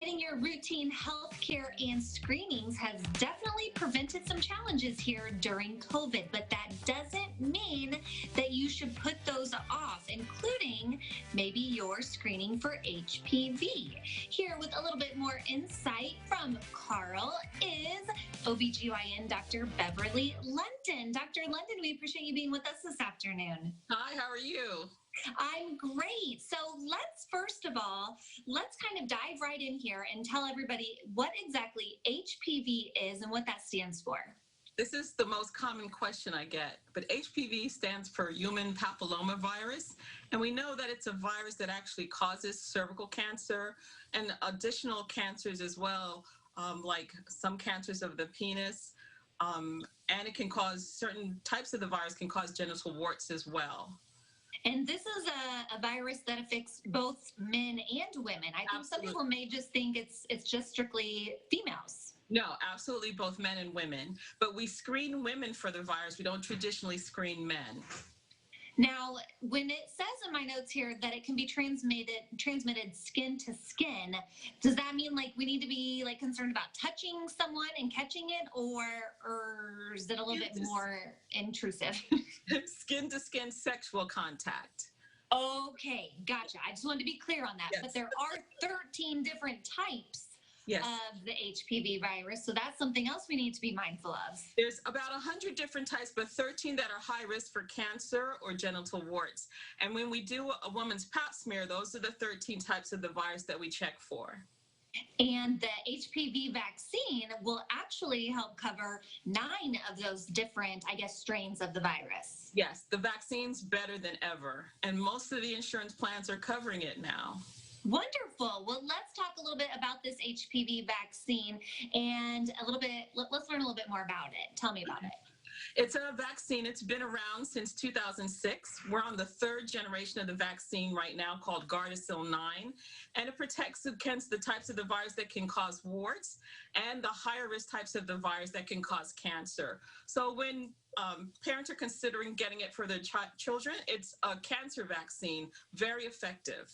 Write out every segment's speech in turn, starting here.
Your routine healthcare and screenings has definitely prevented some challenges here during COVID, but that doesn't mean that you should put those off, including maybe your screening for HPV. Here with a little bit more insight from Carle is OBGYN Dr. Beverly London. Dr. London, we appreciate you being with us this afternoon. Hi, how are you? I'm great. So first of all, let's kind of dive right in here and tell everybody what exactly HPV is and what that stands for. This is the most common question I get, but HPV stands for human papillomavirus, and we know that it's a virus that actually causes cervical cancer and additional cancers as well, like some cancers of the penis, and it can cause certain types of the virus can cause genital warts as well. And this is a virus that affects both men and women. I think Absolutely. Some people may just think it's just strictly females. No, absolutely, both men and women. But we screen women for the virus. We don't traditionally screen men. Now, when it says in my notes here that it can be transmitted skin to skin, does that mean like we need to be like concerned about touching someone and catching it, or is it a little bit more intrusive? Skin to skin sexual contact. Okay, gotcha. I just wanted to be clear on that. Yes. But there are 13 different types. Yes. Of the HPV virus. So that's something else we need to be mindful of. There's about 100 different types, but 13 that are high risk for cancer or genital warts. And when we do a woman's pap smear, those are the 13 types of the virus that we check for. And the HPV vaccine will actually help cover 9 of those different, strains of the virus. Yes, the vaccine's better than ever. And most of the insurance plans are covering it now. Wonderful. Well, let's talk a little bit about this HPV vaccine and let's learn a little bit more about it. Tell me about it. It's a vaccine. It's been around since 2006. We're on the 3rd generation of the vaccine right now called Gardasil 9, and it protects against the types of the virus that can cause warts and the higher risk types of the virus that can cause cancer. So when parents are considering getting it for their children, it's a cancer vaccine, very effective.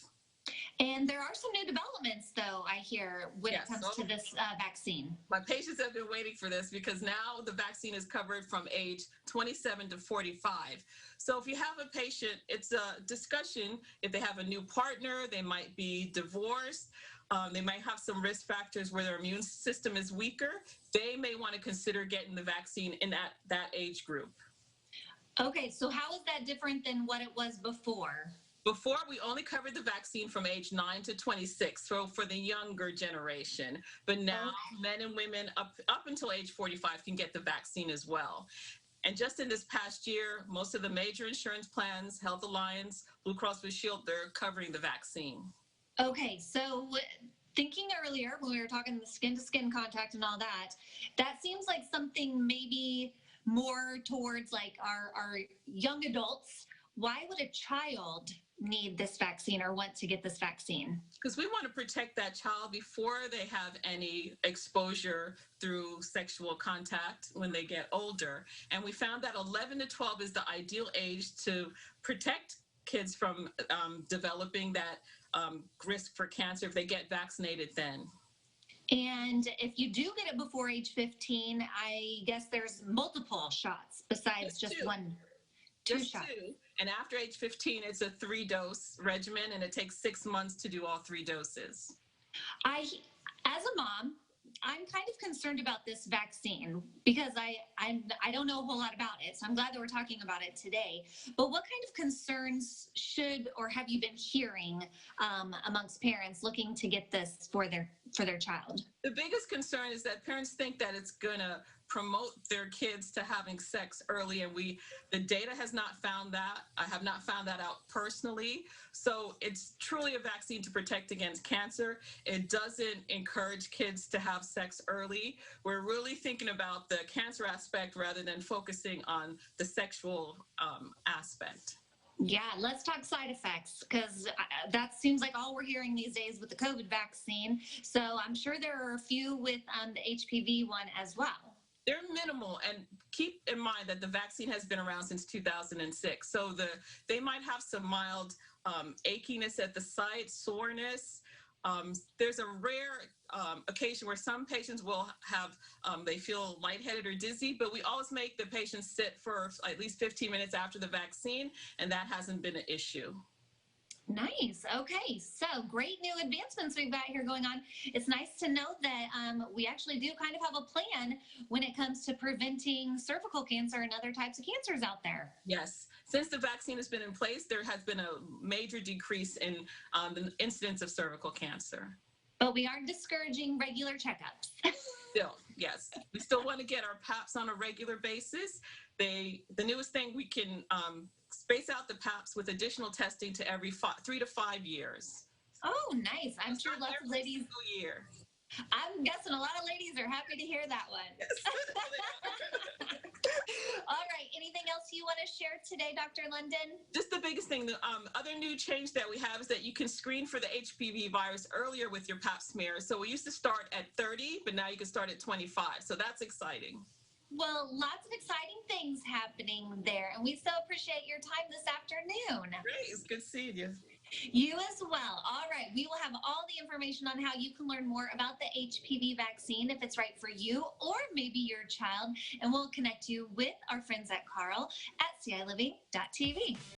And there are some new developments, though, I hear, when it comes to this vaccine. My patients have been waiting for this because now the vaccine is covered from age 27 to 45. So if you have a patient, it's a discussion. If they have a new partner, they might be divorced. They might have some risk factors where their immune system is weaker. They may want to consider getting the vaccine in that age group. Okay, so how is that different than what it was before? Before, we only covered the vaccine from age 9 to 26, so for the younger generation. But now, men and women up until age 45 can get the vaccine as well. And just in this past year, most of the major insurance plans, Health Alliance, Blue Cross Blue Shield, they're covering the vaccine. Okay, so thinking earlier when we were talking the skin-to-skin contact and all that, that seems like something maybe more towards like our young adults. Why would a child need this vaccine or want to get this vaccine? Because we want to protect that child before they have any exposure through sexual contact when they get older. And we found that 11 to 12 is the ideal age to protect kids from developing that risk for cancer if they get vaccinated then. And if you do get it before age 15, I guess there's multiple shots besides just one. Two shots. And after age 15, it's a 3-dose regimen, and it takes 6 months to do all 3 doses. As a mom, I'm kind of concerned about this vaccine because I don't know a whole lot about it. So I'm glad that we're talking about it today. But what kind of concerns should or have you been hearing amongst parents looking to get this for their child? The biggest concern is that parents think that it's going to promote their kids to having sex early, and the data has not found that. I have not found that out personally. So it's truly a vaccine to protect against cancer. It doesn't encourage kids to have sex early. We're really thinking about the cancer aspect rather than focusing on the sexual aspect. Yeah, let's talk side effects, because that seems like all we're hearing these days with the COVID vaccine. So I'm sure there are a few with the HPV one as well. They're minimal, and keep in mind that the vaccine has been around since 2006. So they might have some mild achiness at the site, soreness, There's a rare occasion where some patients will have, they feel lightheaded or dizzy, but we always make the patients sit for at least 15 minutes after the vaccine, and that hasn't been an issue. Nice. Okay. So great new advancements we've got here going on. It's nice to know that we actually do kind of have a plan when it comes to preventing cervical cancer and other types of cancers out there. Yes. Since the vaccine has been in place, there has been a major decrease in the incidence of cervical cancer. But we aren't discouraging regular checkups. Still, yes. We still want to get our PAPs on a regular basis. The newest thing, we can space out the PAPs with additional testing to every 3 to 5 years. Oh, nice. I'm sure lots of ladies. Year. I'm guessing a lot of ladies are happy to hear that one. Yes. All right. Anything else you want to share today, Dr. London? Just the biggest thing, the other new change that we have is that you can screen for the HPV virus earlier with your pap smear. So we used to start at 30, but now you can start at 25. So that's exciting. Well, lots of exciting things happening there, and we so appreciate your time this afternoon. Great. It's good seeing you. You as well. All right. We will have all the information on how you can learn more about the HPV vaccine, if it's right for you or maybe your child, and we'll connect you with our friends at Carle at CILiving.tv.